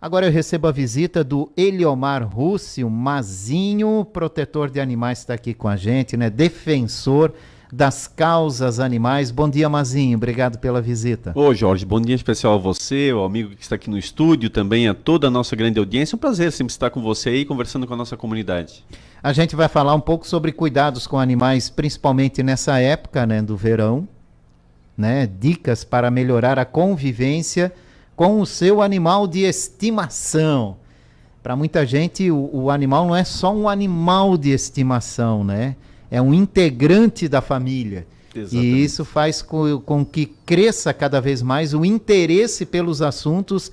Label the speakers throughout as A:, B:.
A: Agora eu recebo a visita do Eliomar Russi, o Mazinho, protetor de animais, está aqui com a gente, né? Defensor das causas animais. Bom dia, Mazinho. Obrigado pela visita.
B: Ô, Jorge, bom dia especial a você, ao amigo que está aqui no estúdio, também a toda a nossa grande audiência. É um prazer sempre estar com você aí, conversando com a nossa comunidade.
A: A gente vai falar um pouco sobre cuidados com animais, principalmente nessa época, né, do verão, né? Dicas para melhorar a convivência com o seu animal de estimação. Para muita gente, o animal não é só um animal de estimação, né? É um integrante da família. Exatamente. E isso faz com que cresça cada vez mais o interesse pelos assuntos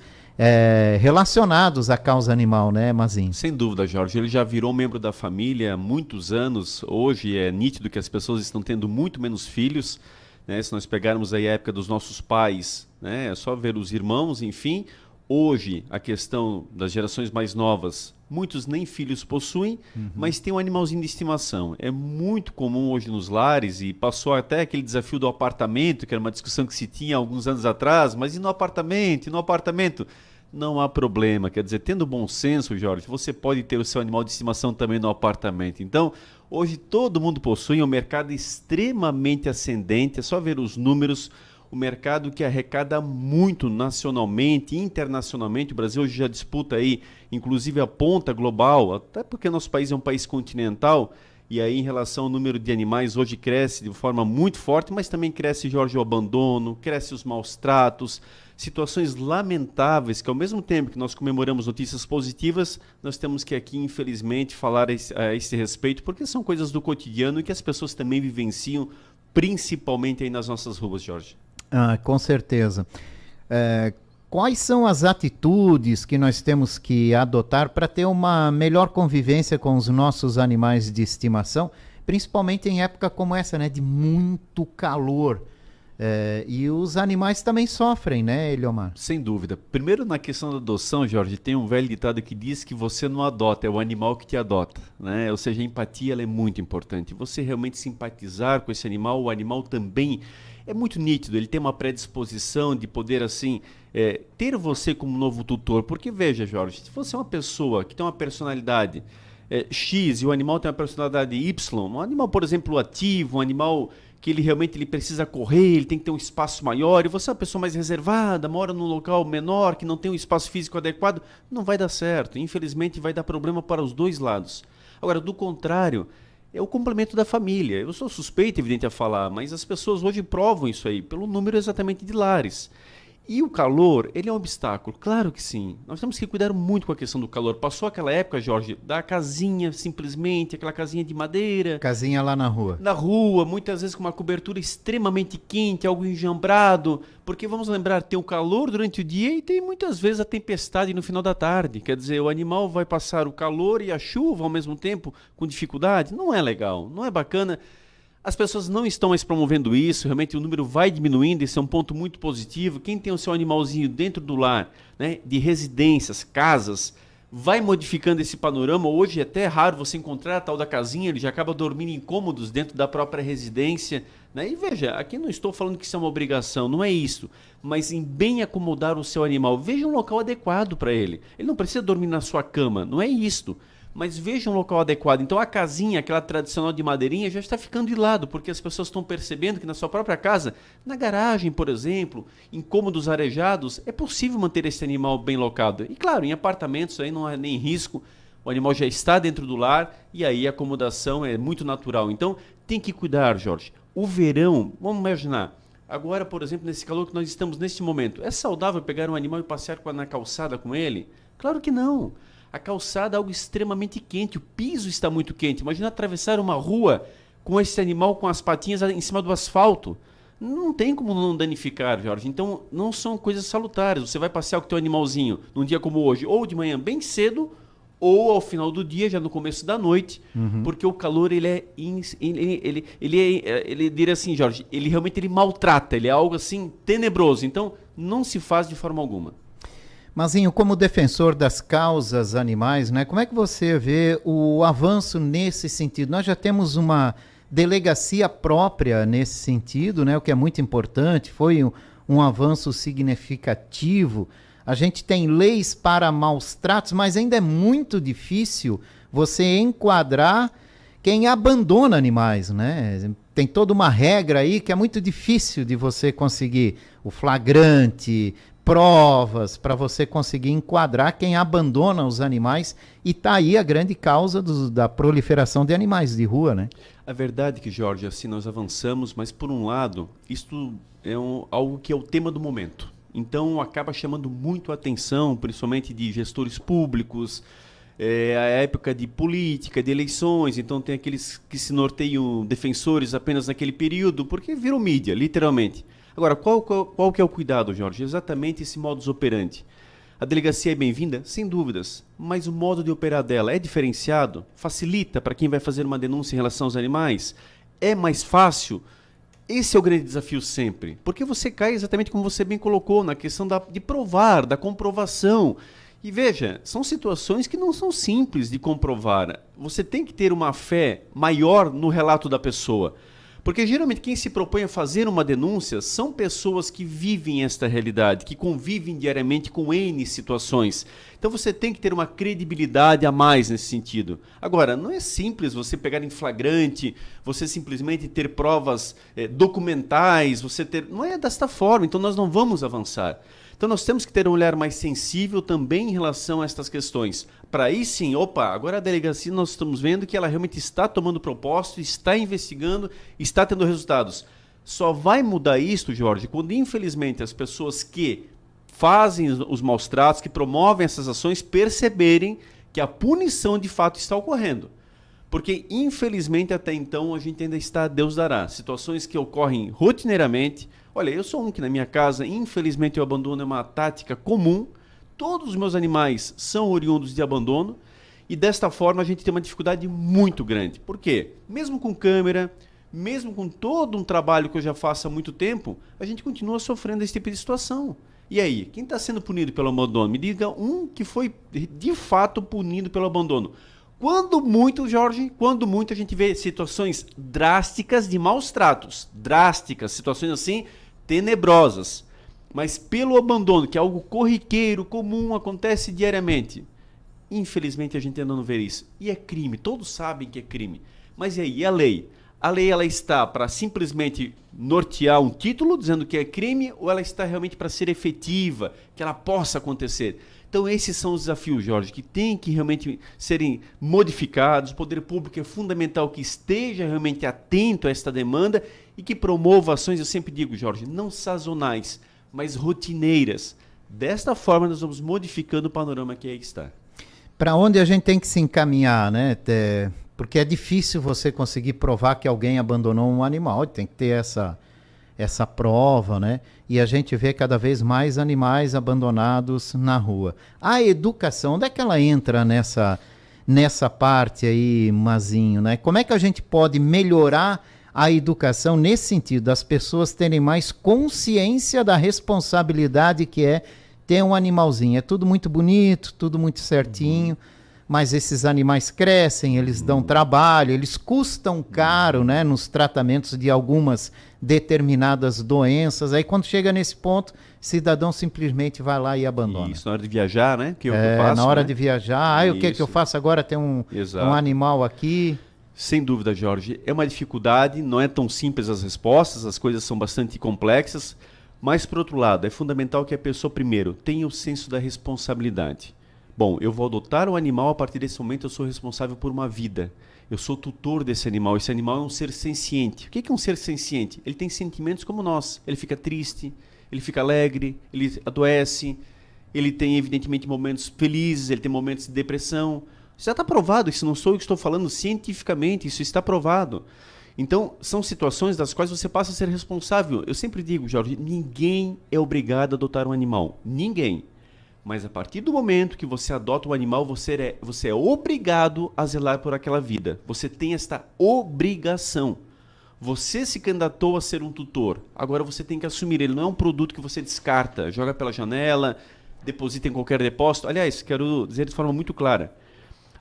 A: relacionados à causa animal, né, Mazinho?
B: Sem dúvida, Jorge. Ele já virou membro da família há muitos anos. Hoje é nítido que as pessoas estão tendo muito menos filhos, né? Se nós pegarmos aí a época dos nossos pais, né? É só ver os irmãos, enfim. Hoje, a questão das gerações mais novas, muitos nem filhos possuem, mas tem um animalzinho de estimação. É muito comum hoje nos lares, e passou até aquele desafio do apartamento, que era uma discussão que se tinha alguns anos atrás, mas e no apartamento? E no apartamento? Não há problema. Quer dizer, tendo bom senso, Jorge, você pode ter o seu animal de estimação também no apartamento. Então, hoje todo mundo possui, um mercado extremamente ascendente, é só ver os números. O mercado que arrecada muito nacionalmente, internacionalmente. O Brasil hoje já disputa aí, inclusive a ponta global, até porque nosso país é um país continental, e aí em relação ao número de animais hoje cresce de forma muito forte, mas também cresce, Jorge, o abandono, cresce os maus tratos, situações lamentáveis que ao mesmo tempo que nós comemoramos notícias positivas, nós temos que aqui, infelizmente, falar a esse respeito, porque são coisas do cotidiano e que as pessoas também vivenciam, principalmente aí nas nossas ruas, Jorge.
A: Ah, com certeza. Quais são as atitudes que nós temos que adotar para ter uma melhor convivência com os nossos animais de estimação, principalmente em época como essa, né, de muito calor? E os animais também sofrem, né, Eliomar?
B: Sem dúvida. Primeiro, na questão da adoção, Jorge, tem um velho ditado que diz que você não adota, é o animal que te adota, né? Ou seja, a empatia ela é muito importante. Você realmente simpatizar com esse animal, o animal também é muito nítido, ele tem uma predisposição de poder, assim, ter você como novo tutor. Porque, veja, Jorge, se você é uma pessoa que tem uma personalidade X e o animal tem uma personalidade Y, um animal, por exemplo, ativo, um animal que ele precisa correr, ele tem que ter um espaço maior, e você é uma pessoa mais reservada, mora num local menor, que não tem um espaço físico adequado, não vai dar certo. Infelizmente, vai dar problema para os dois lados. Agora, do contrário, é o complemento da família. Eu sou suspeito, evidente, a falar, mas as pessoas hoje provam isso aí, pelo número exatamente de lares. E o calor, ele é um obstáculo? Claro que sim. Nós temos que cuidar muito com a questão do calor. Passou aquela época, Jorge, da casinha simplesmente, aquela casinha de madeira.
A: Casinha lá na rua.
B: Na rua, muitas vezes com uma cobertura extremamente quente, algo enjambrado. Porque vamos lembrar, tem o calor durante o dia e tem muitas vezes a tempestade no final da tarde. Quer dizer, o animal vai passar o calor e a chuva ao mesmo tempo com dificuldade. Não é legal, não é bacana. As pessoas não estão mais promovendo isso, realmente o número vai diminuindo, esse é um ponto muito positivo. Quem tem o seu animalzinho dentro do lar, né, de residências, casas, vai modificando esse panorama. Hoje é até raro você encontrar a tal da casinha, ele já acaba dormindo em cômodos dentro da própria residência, né? E veja, aqui não estou falando que isso é uma obrigação, não é isso, mas em bem acomodar o seu animal. Veja um local adequado para ele. Ele não precisa dormir na sua cama, não é isto. Mas veja um local adequado. Então a casinha, aquela tradicional de madeirinha, já está ficando de lado, porque as pessoas estão percebendo que na sua própria casa, na garagem, por exemplo, em cômodos arejados, é possível manter esse animal bem locado. E claro, em apartamentos aí não há nem risco, o animal já está dentro do lar e aí a acomodação é muito natural. Então tem que cuidar, Jorge. O verão, vamos imaginar, agora, por exemplo, nesse calor que nós estamos neste momento, é saudável pegar um animal e passear na calçada com ele? Claro que não. A calçada é algo extremamente quente, o piso está muito quente. Imagina atravessar uma rua com esse animal com as patinhas em cima do asfalto. Não tem como não danificar, Jorge. Então, não são coisas salutares. Você vai passear com o teu animalzinho num dia como hoje, ou de manhã bem cedo, ou ao final do dia, já no começo da noite, porque o calor, ele diria assim, Jorge, ele realmente maltrata, ele é algo assim tenebroso. Então, não se faz de forma alguma.
A: Mazinho, como defensor das causas animais, né, como é que você vê o avanço nesse sentido? Nós já temos uma delegacia própria nesse sentido, né, o que é muito importante, foi um avanço significativo. a gente tem leis para maus tratos, mas ainda é muito difícil você enquadrar quem abandona animais, né? Tem toda uma regra aí que é muito difícil de você conseguir o flagrante, provas para você conseguir enquadrar quem abandona os animais, e tá aí a grande causa da proliferação de animais de rua, né?
B: A verdade é que, Jorge, assim nós avançamos, mas por um lado, isto é algo que é o tema do momento. Então acaba chamando muito a atenção, principalmente de gestores públicos, a época de política, de eleições, então tem aqueles que se norteiam defensores apenas naquele período, porque virou mídia, literalmente. Agora, qual que é o cuidado, Jorge? Exatamente esse modus operandi. A delegacia é bem-vinda? Sem dúvidas. Mas o modo de operar dela é diferenciado? Facilita para quem vai fazer uma denúncia em relação aos animais? É mais fácil? Esse é o grande desafio sempre. Porque você cai exatamente como você bem colocou, na questão de provar, da comprovação. E veja, são situações que não são simples de comprovar. Você tem que ter uma fé maior no relato da pessoa. Porque geralmente quem se propõe a fazer uma denúncia são pessoas que vivem esta realidade, que convivem diariamente com N situações. Então você tem que ter uma credibilidade a mais nesse sentido. Agora, não é simples você pegar em flagrante, você simplesmente ter provas documentais, não é desta forma, então nós não vamos avançar. Então nós temos que ter um olhar mais sensível também em relação a estas questões. Para aí sim, agora a delegacia nós estamos vendo que ela realmente está tomando propósito, está investigando, está tendo resultados. Só vai mudar isso, Jorge, quando infelizmente as pessoas que fazem os maus tratos, que promovem essas ações, perceberem que a punição de fato está ocorrendo. Porque infelizmente até então a gente ainda está a Deus dará. Situações que ocorrem rotineiramente. Olha, eu sou um que na minha casa, infelizmente o abandono é uma tática comum. Todos os meus animais são oriundos de abandono e desta forma a gente tem uma dificuldade muito grande. Por quê? Mesmo com câmera, mesmo com todo um trabalho que eu já faço há muito tempo, a gente continua sofrendo esse tipo de situação. E aí, quem está sendo punido pelo abandono? Me diga um que foi de fato punido pelo abandono. Quando muito, Jorge, a gente vê situações drásticas de maus tratos. Drásticas, situações assim tenebrosas. Mas pelo abandono, que é algo corriqueiro, comum, acontece diariamente. Infelizmente a gente ainda não vê isso. E é crime, todos sabem que é crime. Mas e aí, e a lei? A lei ela está para simplesmente nortear um título, dizendo que é crime, ou ela está realmente para ser efetiva, que ela possa acontecer? Então esses são os desafios, Jorge, que têm que realmente serem modificados. O poder público é fundamental que esteja realmente atento a esta demanda e que promova ações, eu sempre digo, Jorge, não sazonais, mas rotineiras. Desta forma nós vamos modificando o panorama que aí está.
A: Para onde a gente tem que se encaminhar, né? Porque é difícil você conseguir provar que alguém abandonou um animal, tem que ter essa prova, né? E a gente vê cada vez mais animais abandonados na rua. A educação, onde é que ela entra nessa parte aí, Mazinho, né? Como é que a gente pode melhorar a educação nesse sentido, das pessoas terem mais consciência da responsabilidade que é ter um animalzinho? É tudo muito bonito, tudo muito certinho, mas esses animais crescem, eles dão trabalho, eles custam caro, né, nos tratamentos de algumas determinadas doenças. Aí quando chega nesse ponto, cidadão simplesmente vai lá e abandona.
B: Isso, na hora de viajar, né? Que eu faço,
A: na hora
B: né?
A: de viajar, o que eu faço agora? Tem um animal aqui.
B: Sem dúvida, Jorge. É uma dificuldade, não é tão simples as respostas, as coisas são bastante complexas, mas, por outro lado, é fundamental que a pessoa, primeiro, tenha o senso da responsabilidade. Bom, eu vou adotar um animal, a partir desse momento eu sou responsável por uma vida. Eu sou tutor desse animal. Esse animal é um ser senciente. O que é um ser senciente? Ele tem sentimentos como nós. Ele fica triste, ele fica alegre, ele adoece, ele tem, evidentemente, momentos felizes, ele tem momentos de depressão. Isso já está provado, isso não sou eu que estou falando cientificamente, isso está provado. Então, são situações das quais você passa a ser responsável. Eu sempre digo, Jorge, ninguém é obrigado a adotar um animal. Ninguém. Mas a partir do momento que você adota um animal, você é obrigado a zelar por aquela vida. Você tem esta obrigação. Você se candidatou a ser um tutor. Agora você tem que assumir. Ele não é um produto que você descarta, joga pela janela, deposita em qualquer depósito. Aliás, quero dizer de forma muito clara.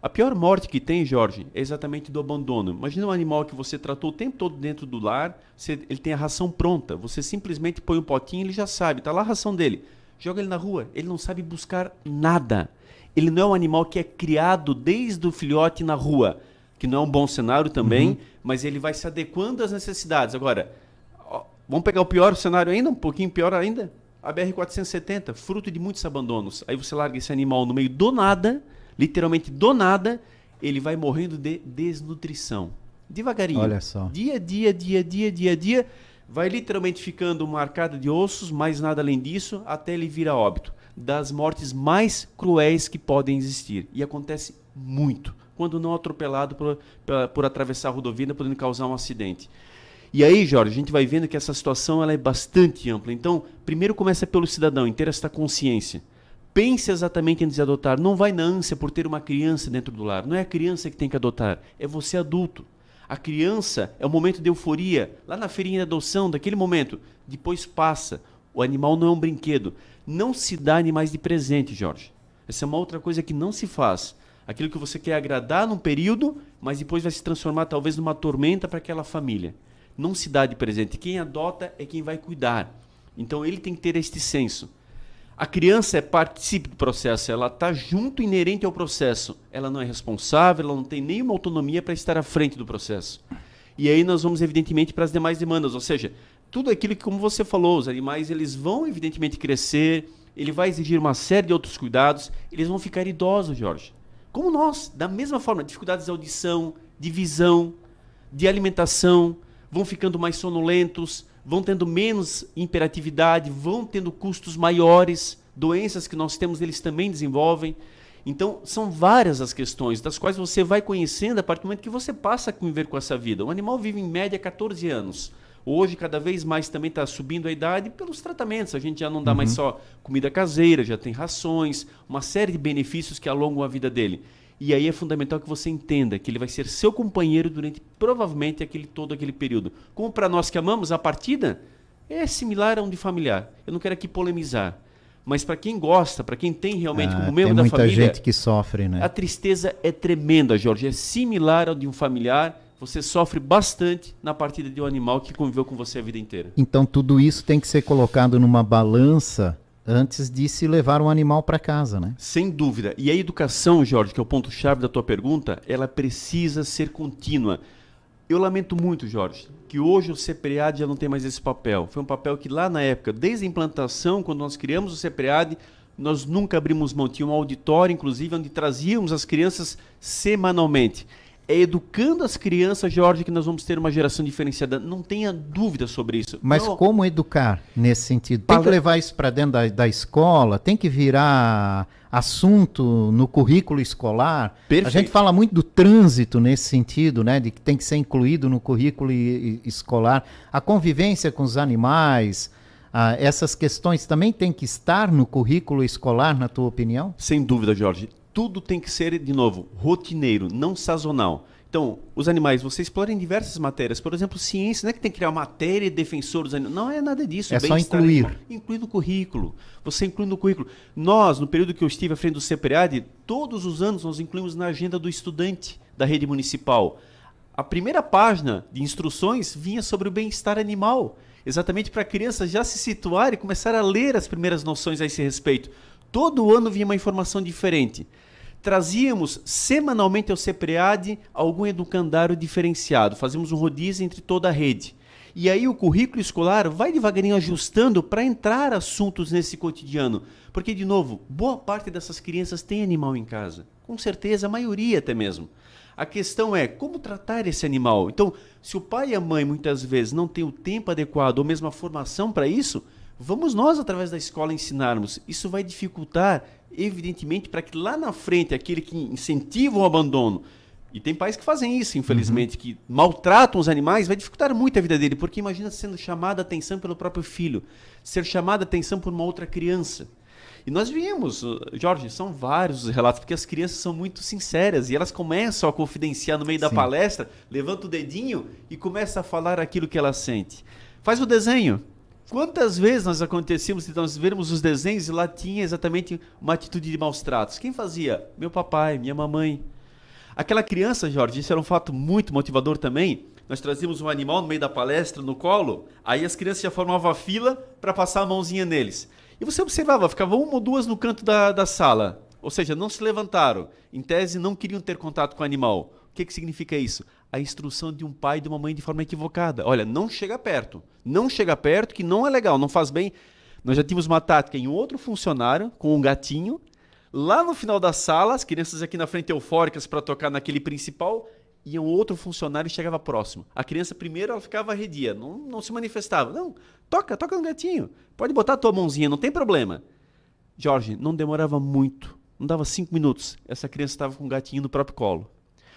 B: A pior morte que tem, Jorge, é exatamente do abandono. Imagina um animal que você tratou o tempo todo dentro do lar, ele tem a ração pronta. Você simplesmente põe um potinho e ele já sabe, está lá a ração dele. joga ele na rua. Ele não sabe buscar nada. Ele não é um animal que é criado desde o filhote na rua, que não é um bom cenário também, mas ele vai se adequando às necessidades. Agora, vamos pegar o pior cenário ainda, um pouquinho pior ainda? A BR-470, fruto de muitos abandonos. Aí você larga esse animal no meio do nada, literalmente do nada, ele vai morrendo de desnutrição. Devagarinho.
A: Olha só.
B: Dia a dia, vai literalmente ficando marcado de ossos, mais nada além disso, até ele vir a óbito. Das mortes mais cruéis que podem existir. E acontece muito, quando não atropelado por atravessar a rodovia, podendo causar um acidente. E aí, Jorge, a gente vai vendo que essa situação ela é bastante ampla. Então, primeiro começa pelo cidadão, ter esta consciência. Pense exatamente antes de adotar. Não vai na ânsia por ter uma criança dentro do lar. Não é a criança que tem que adotar, é você adulto. A criança é o momento de euforia, lá na feirinha de adoção, daquele momento. Depois passa. O animal não é um brinquedo. Não se dá animais de presente, Jorge. Essa é uma outra coisa que não se faz. Aquilo que você quer agradar num período, mas depois vai se transformar talvez numa tormenta para aquela família. Não se dá de presente. Quem adota é quem vai cuidar. Então ele tem que ter este senso. A criança participa do processo, ela está junto, inerente ao processo. Ela não é responsável, ela não tem nenhuma autonomia para estar à frente do processo. E aí nós vamos, evidentemente, para as demais demandas. Ou seja, tudo aquilo que, como você falou, os animais eles vão, evidentemente, crescer, ele vai exigir uma série de outros cuidados, eles vão ficar idosos, Jorge. Como nós, da mesma forma, dificuldades de audição, de visão, de alimentação, vão ficando mais sonolentos, vão tendo menos imperatividade, vão tendo custos maiores, doenças que nós temos, eles também desenvolvem. Então, são várias as questões, das quais você vai conhecendo a partir do momento que você passa a conviver com essa vida. O animal vive em média 14 anos. Hoje, cada vez mais também está subindo a idade pelos tratamentos. A gente já não dá mais só comida caseira, já tem rações, uma série de benefícios que alongam a vida dele. E aí é fundamental que você entenda que ele vai ser seu companheiro durante, provavelmente, todo aquele período. Como para nós que amamos, a partida é similar a um de familiar. Eu não quero aqui polemizar. Mas para quem gosta, para quem tem realmente como membro da família...
A: Tem muita gente que sofre, né?
B: A tristeza é tremenda, Jorge. É similar ao de um familiar. Você sofre bastante na partida de um animal que conviveu com você a vida inteira.
A: Então tudo isso tem que ser colocado numa balança antes de se levar um animal para casa, né?
B: Sem dúvida. E a educação, Jorge, que é o ponto-chave da tua pergunta, ela precisa ser contínua. Eu lamento muito, Jorge, que hoje o CPREAD já não tem mais esse papel. Foi um papel que lá na época, desde a implantação, quando nós criamos o CPREAD, nós nunca abrimos mão. Tinha um auditório, inclusive, onde trazíamos as crianças semanalmente. É educando as crianças, Jorge, que nós vamos ter uma geração diferenciada. Não tenha dúvida sobre isso.
A: Mas
B: não.
A: Como educar nesse sentido? Tem que levar isso para dentro da escola? Tem que virar assunto no currículo escolar?
B: Perfeito.
A: A gente fala muito do trânsito nesse sentido, né? De que tem que ser incluído no currículo escolar. A convivência com os animais, essas questões também tem que estar no currículo escolar, na tua opinião?
B: Sem dúvida, Jorge. Tudo tem que ser, de novo, rotineiro, não sazonal. Então, os animais, você explora em diversas matérias. Por exemplo, ciência, não é que tem que criar matéria defensor dos animais. Não é nada disso.
A: É só incluir.
B: Inclui no currículo. Você inclui no currículo. Nós, no período que eu estive à frente do CPREAD, todos os anos nós incluímos na agenda do estudante da rede municipal. A primeira página de instruções vinha sobre o bem-estar animal. Exatamente para a criança já se situar e começar a ler as primeiras noções a esse respeito. Todo ano vinha uma informação diferente. Trazíamos semanalmente ao CPREAD algum educandário diferenciado. Fazíamos um rodízio entre toda a rede. E aí o currículo escolar vai devagarinho ajustando para entrar assuntos nesse cotidiano. Porque, de novo, boa parte dessas crianças tem animal em casa. Com certeza, a maioria até mesmo. A questão é como tratar esse animal. Então, se o pai e a mãe muitas vezes não têm o tempo adequado ou mesmo a formação para isso, vamos nós, através da escola, ensinarmos. Isso vai dificultar, evidentemente, para que lá na frente, aquele que incentiva o abandono, e tem pais que fazem isso, infelizmente, que maltratam os animais, vai dificultar muito a vida dele, porque imagina sendo chamada a atenção pelo próprio filho, ser chamada a atenção por uma outra criança. E nós vimos, Jorge, são vários os relatos, porque as crianças são muito sinceras e elas começam a confidenciar no meio da palestra, levanta o dedinho e começa a falar aquilo que ela sente. Faz o desenho. Quantas vezes nós acontecíamos de nós vermos os desenhos e lá tinha exatamente uma atitude de maus tratos? Quem fazia? Meu papai, minha mamãe. Aquela criança, Jorge, isso era um fato muito motivador também. Nós trazíamos um animal no meio da palestra, no colo, aí as crianças já formavam a fila para passar a mãozinha neles. E você observava, ficava uma ou duas no canto da sala. Ou seja, não se levantaram. Em tese, não queriam ter contato com o animal. O que significa isso? A instrução de um pai e de uma mãe de forma equivocada. Olha, não chega perto. Não chega perto, que não é legal, não faz bem. Nós já tínhamos uma tática em outro funcionário, com um gatinho. Lá no final da sala, as crianças aqui na frente eufóricas para tocar naquele principal, e um outro funcionário chegava próximo. A criança primeiro ela ficava arredia, não se manifestava. Não, toca no gatinho. Pode botar a tua mãozinha, não tem problema. Jorge, não demorava muito. Não dava 5 minutos. Essa criança estava com o gatinho no próprio colo.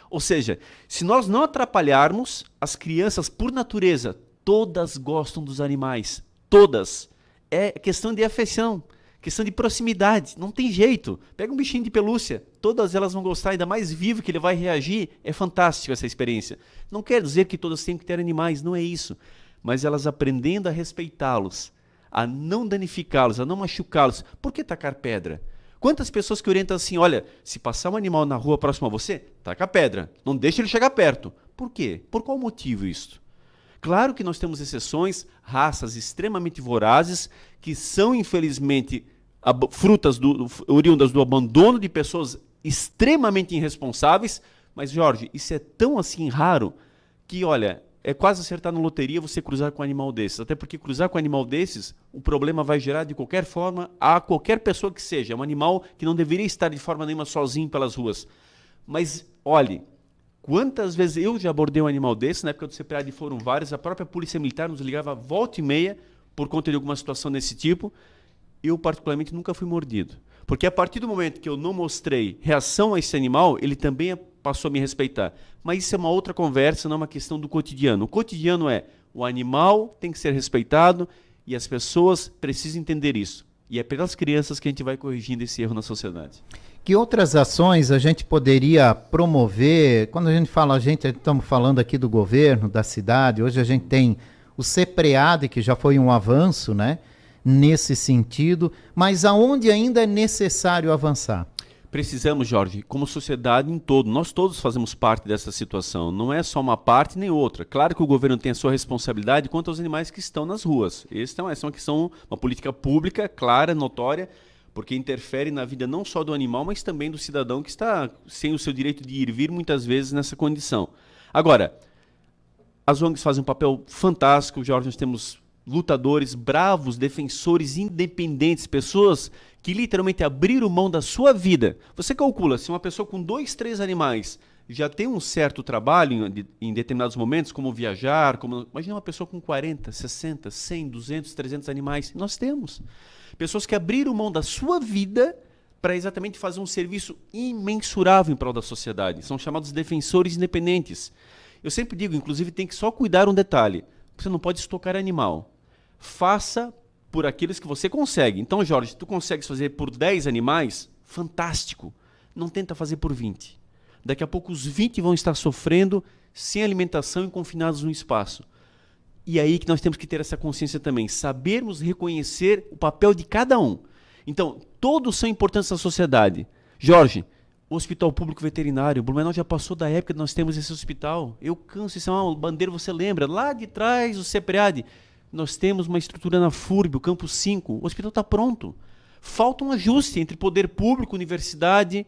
B: Ou seja, se nós não atrapalharmos, as crianças, por natureza, todas gostam dos animais. Todas. É questão de afeição, questão de proximidade. Não tem jeito. Pega um bichinho de pelúcia, todas elas vão gostar, ainda mais vivo que ele vai reagir. É fantástico essa experiência. Não quer dizer que todas têm que ter animais, não é isso. Mas elas aprendendo a respeitá-los, a não danificá-los, a não machucá-los. Por que tacar pedra? Quantas pessoas que orientam assim, olha, se passar um animal na rua próximo a você, taca a pedra, não deixa ele chegar perto. Por quê? Por qual motivo isso? Claro que nós temos exceções, raças extremamente vorazes, que são, infelizmente, oriundas do abandono de pessoas extremamente irresponsáveis, mas, Jorge, isso é tão assim raro que, olha, é quase acertar na loteria você cruzar com um animal desses. Até porque cruzar com um animal desses, o problema vai gerar de qualquer forma a qualquer pessoa que seja. É um animal que não deveria estar de forma nenhuma sozinho pelas ruas. Mas, olhe, quantas vezes eu já abordei um animal desse, na época do CPAD foram vários, a própria Polícia Militar nos ligava volta e meia por conta de alguma situação desse tipo. Eu, particularmente, nunca fui mordido. Porque a partir do momento que eu não mostrei reação a esse animal, ele também passou a me respeitar. Mas isso é uma outra conversa, não é uma questão do cotidiano. O cotidiano é, o animal tem que ser respeitado e as pessoas precisam entender isso. E é pelas crianças que a gente vai corrigindo esse erro na sociedade.
A: Que outras ações a gente poderia promover? Quando a gente fala, estamos falando aqui do governo, da cidade, hoje a gente tem o CEPREAD, que já foi um avanço, né, nesse sentido, mas aonde ainda é necessário avançar?
B: Precisamos, Jorge, como sociedade em todo, nós todos fazemos parte dessa situação, não é só uma parte nem outra. Claro que o governo tem a sua responsabilidade quanto aos animais que estão nas ruas. Essa é uma questão, uma política pública clara, notória, porque interfere na vida não só do animal, mas também do cidadão que está sem o seu direito de ir e vir muitas vezes nessa condição. Agora, as ONGs fazem um papel fantástico, Jorge, nós temos lutadores, bravos, defensores independentes, pessoas que literalmente abriram mão da sua vida. Você calcula, se uma pessoa com 2, 3 animais já tem um certo trabalho em determinados momentos, como viajar, imagina uma pessoa com 40, 60, 100, 200, 300 animais. Nós temos pessoas que abriram mão da sua vida para exatamente fazer um serviço imensurável em prol da sociedade. São chamados defensores independentes. Eu sempre digo, inclusive, tem que só cuidar um detalhe. Você não pode estocar animal. Faça por aqueles que você consegue. Então, Jorge, se tu consegues fazer por 10 animais, fantástico. Não tenta fazer por 20. Daqui a pouco os 20 vão estar sofrendo, sem alimentação e confinados no espaço. E é aí que nós temos que ter essa consciência também. Sabermos reconhecer o papel de cada um. Então, todos são importantes na sociedade. Jorge, o Hospital Público Veterinário, Blumenau já passou da época que nós temos esse hospital. Eu canso, isso é uma bandeira, você lembra? Lá de trás, o CEPREAD. Nós temos uma estrutura na FURB, o Campo 5. O hospital está pronto. Falta um ajuste entre poder público, universidade,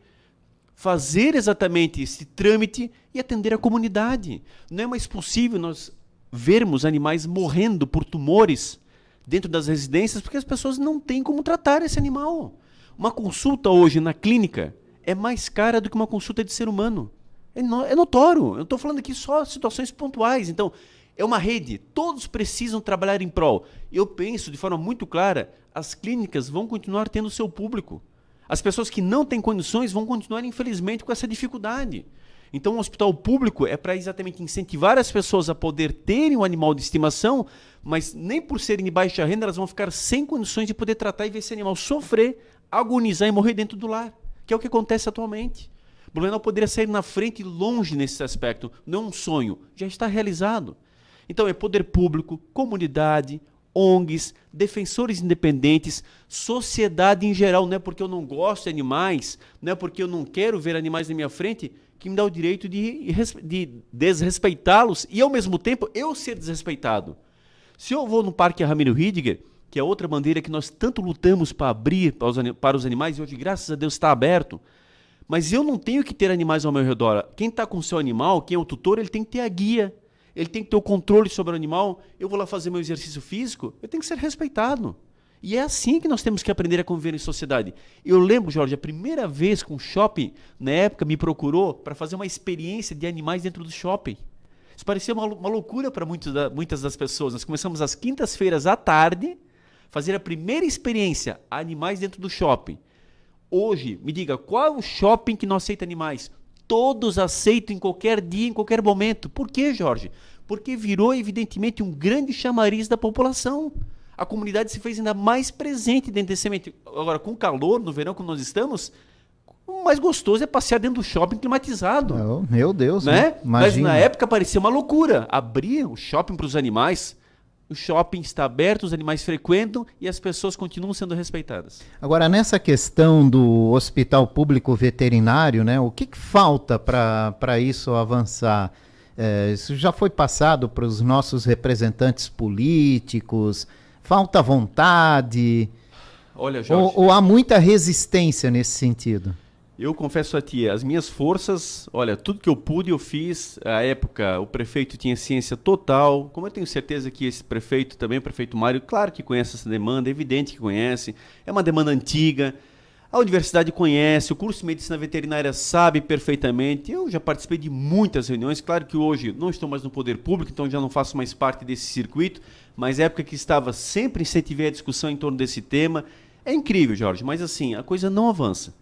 B: fazer exatamente esse trâmite e atender a comunidade. Não é mais possível nós vermos animais morrendo por tumores dentro das residências porque as pessoas não têm como tratar esse animal. Uma consulta hoje na clínica é mais cara do que uma consulta de ser humano. É notório. Eu estou falando aqui só situações pontuais. Então, é uma rede. Todos precisam trabalhar em prol. Eu penso de forma muito clara, as clínicas vão continuar tendo seu público. As pessoas que não têm condições vão continuar, infelizmente, com essa dificuldade. Então, o hospital público é para exatamente incentivar as pessoas a poder terem um animal de estimação, mas nem por serem de baixa renda, elas vão ficar sem condições de poder tratar e ver esse animal sofrer, agonizar e morrer dentro do lar, que é o que acontece atualmente. Blumenau poderia sair na frente e longe nesse aspecto. Não é um sonho, já está realizado. Então, é poder público, comunidade, ONGs, defensores independentes, sociedade em geral. Não é porque eu não gosto de animais, não é porque eu não quero ver animais na minha frente, que me dá o direito de desrespeitá-los e, ao mesmo tempo, eu ser desrespeitado. Se eu vou no Parque Ramiro Ridger, que é outra bandeira que nós tanto lutamos para abrir para os animais, e hoje, graças a Deus, está aberto. Mas eu não tenho que ter animais ao meu redor. Quem está com o seu animal, quem é o tutor, ele tem que ter a guia, ele tem que ter o controle sobre o animal. Eu vou lá fazer meu exercício físico, eu tenho que ser respeitado. E é assim que nós temos que aprender a conviver em sociedade. Eu lembro, Jorge, a primeira vez que um shopping, na época, me procurou para fazer uma experiência de animais dentro do shopping. Isso parecia uma loucura para muitas das pessoas. Nós começamos às quintas-feiras à tarde, fazer a primeira experiência, animais dentro do shopping. Hoje, me diga, qual é o shopping que não aceita animais? Todos aceitam em qualquer dia, em qualquer momento. Por quê, Jorge? Porque virou, evidentemente, um grande chamariz da população. A comunidade se fez ainda mais presente dentro desse ambiente. Agora, com o calor, no verão, como nós estamos, o mais gostoso é passear dentro do shopping climatizado.
A: Oh, meu Deus,
B: né? Mas
A: imagina.
B: na época parecia uma loucura. Abrir o shopping para os animais, o shopping está aberto, os animais frequentam e as pessoas continuam sendo respeitadas.
A: Agora, nessa questão do hospital público veterinário, né, o que falta para isso avançar? Isso já foi passado para os nossos representantes políticos? Falta vontade?
B: Olha, Jorge,
A: ou há muita resistência nesse sentido?
B: Eu confesso a ti, as minhas forças, olha, tudo que eu pude eu fiz. À época, o prefeito tinha ciência total. Como eu tenho certeza que esse prefeito também, o prefeito Mário, claro que conhece essa demanda, é evidente que conhece. É uma demanda antiga. A universidade conhece, o curso de medicina veterinária sabe perfeitamente. Eu já participei de muitas reuniões. Claro que hoje não estou mais no poder público, então já não faço mais parte desse circuito. Mas é época que estava, sempre incentivei a discussão em torno desse tema. É incrível, Jorge, mas assim, a coisa não avança.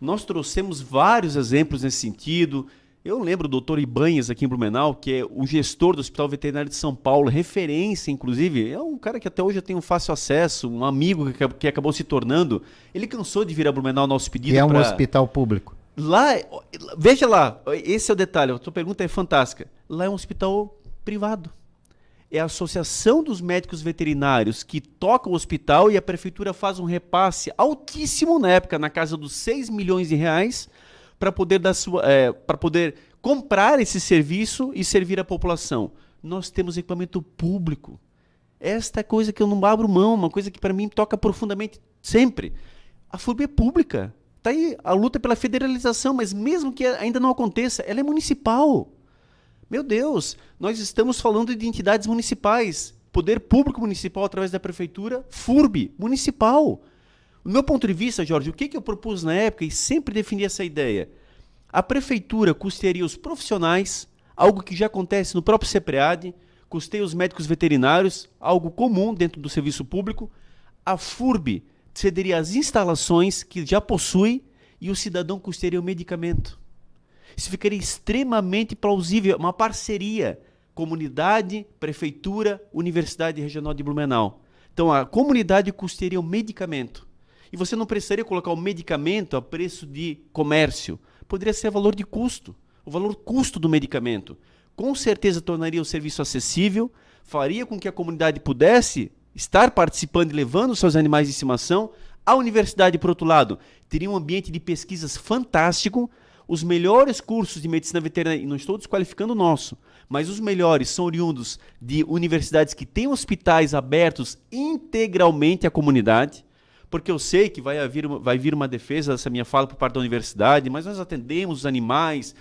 B: Nós trouxemos vários exemplos nesse sentido. Eu lembro do Dr. Ibanhes aqui em Blumenau, que é o gestor do Hospital Veterinário de São Paulo, referência, inclusive. É um cara que até hoje eu tenho fácil acesso, um amigo que acabou se tornando. Ele cansou de vir a Blumenau ao nosso pedido.
A: Que é um hospital público.
B: Lá, veja lá, esse é o detalhe, a tua pergunta é fantástica. Lá é um hospital privado. É a Associação dos Médicos Veterinários que toca o hospital e a prefeitura faz um repasse altíssimo na época, na casa dos 6 milhões de reais, para poder, poder comprar esse serviço e servir a população. Nós temos equipamento público. Esta é coisa que eu não abro mão, uma coisa que para mim toca profundamente sempre. A FURB é pública. Está aí a luta pela federalização, mas mesmo que ainda não aconteça, ela é municipal. Meu Deus, nós estamos falando de entidades municipais, poder público municipal através da prefeitura, FURB municipal. Do meu ponto de vista, Jorge, o que eu propus na época e sempre defendi essa ideia? A prefeitura custearia os profissionais, algo que já acontece no próprio CEPREAD, custeia os médicos veterinários, algo comum dentro do serviço público. A FURB cederia as instalações que já possui e o cidadão custearia o medicamento. Isso ficaria extremamente plausível, uma parceria, comunidade, prefeitura, Universidade Regional de Blumenau. Então a comunidade custearia o medicamento. E você não precisaria colocar o medicamento a preço de comércio. Poderia ser valor de custo, o valor custo do medicamento. Com certeza tornaria o serviço acessível, faria com que a comunidade pudesse estar participando e levando seus animais de estimação. A universidade, por outro lado, teria um ambiente de pesquisas fantástico. Os melhores cursos de medicina veterinária, e não estou desqualificando o nosso, mas os melhores são oriundos de universidades que têm hospitais abertos integralmente à comunidade, porque eu sei que vai vir uma defesa dessa minha fala por parte da universidade, mas nós atendemos os animais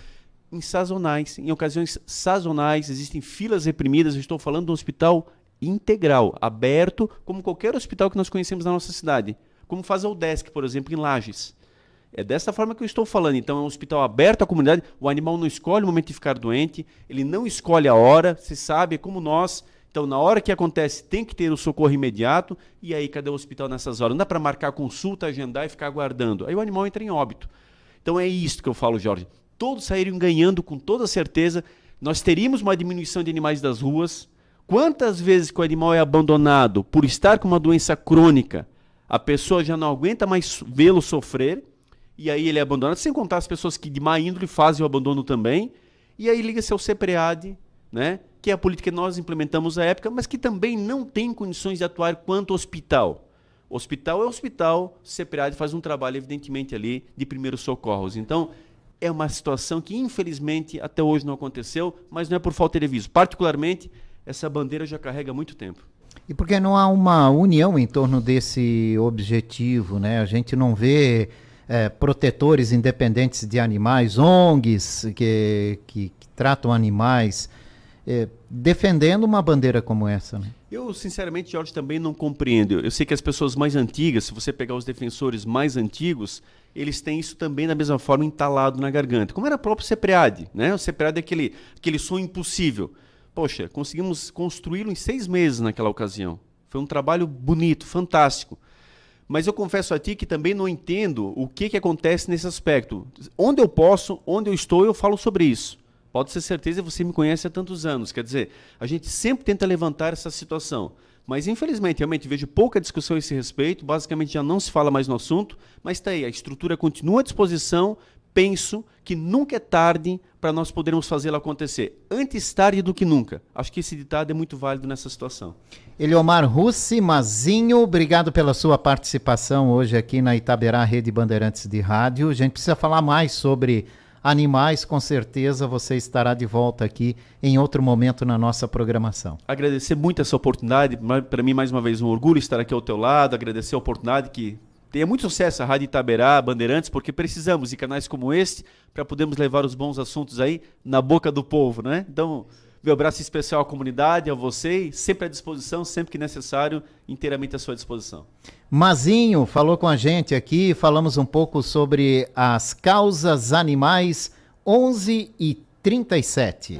B: em ocasiões sazonais, existem filas reprimidas. Eu estou falando de um hospital integral, aberto, como qualquer hospital que nós conhecemos na nossa cidade, como faz a UDESC, por exemplo, em Lages. É dessa forma que eu estou falando. Então é um hospital aberto à comunidade, o animal não escolhe o momento de ficar doente, ele não escolhe a hora, se sabe, é como nós. Então na hora que acontece tem que ter o socorro imediato, e aí cadê o hospital nessas horas? Não dá para marcar consulta, agendar e ficar aguardando. Aí o animal entra em óbito. Então é isso que eu falo, Jorge. Todos saíram ganhando com toda certeza. Nós teríamos uma diminuição de animais das ruas. Quantas vezes que o animal é abandonado por estar com uma doença crônica, a pessoa já não aguenta mais vê-lo sofrer, e aí ele é abandonado, sem contar as pessoas que de má índole fazem o abandono também, e aí liga-se ao CEPREAD, né, que é a política que nós implementamos à época, mas que também não tem condições de atuar quanto hospital. O hospital é hospital, o CEPREAD faz um trabalho, evidentemente, ali de primeiros socorros. Então, é uma situação que, infelizmente, até hoje não aconteceu, mas não é por falta de aviso. Particularmente, essa bandeira já carrega há muito tempo.
A: E porque não há uma união em torno desse objetivo, né? A gente não vê protetores independentes de animais, ONGs que tratam animais, defendendo uma bandeira como essa, né?
B: Eu, sinceramente, Jorge, também não compreendo. Eu sei que as pessoas mais antigas, se você pegar os defensores mais antigos, eles têm isso também da mesma forma entalado na garganta. Como era o próprio Cepreade, né? O Cepreade é aquele sonho impossível. Poxa, conseguimos construí-lo em 6 meses naquela ocasião. Foi um trabalho bonito, fantástico. Mas eu confesso a ti que também não entendo o que acontece nesse aspecto. Onde eu posso, onde eu estou, eu falo sobre isso. Pode ter certeza, você me conhece há tantos anos. Quer dizer, a gente sempre tenta levantar essa situação. Mas, infelizmente, realmente vejo pouca discussão a esse respeito. Basicamente, já não se fala mais no assunto. Mas está aí, a estrutura continua à disposição. Penso que nunca é tarde para nós podermos fazê-lo acontecer. Antes tarde do que nunca. Acho que esse ditado é muito válido nessa situação.
A: Eliomar Russi, Mazinho, obrigado pela sua participação hoje aqui na Itaberá Rede Bandeirantes de Rádio. A gente precisa falar mais sobre animais, com certeza você estará de volta aqui em outro momento na nossa programação.
B: Agradecer muito essa oportunidade, para mim mais uma vez um orgulho estar aqui ao teu lado, agradecer a oportunidade que tenha muito sucesso a Rádio Itaberá, Bandeirantes, porque precisamos de canais como este para podermos levar os bons assuntos aí na boca do povo, né? Então, meu abraço especial à comunidade, a você, sempre à disposição, sempre que necessário, inteiramente à sua disposição.
A: Mazinho falou com a gente aqui, falamos um pouco sobre as causas animais, 11h37.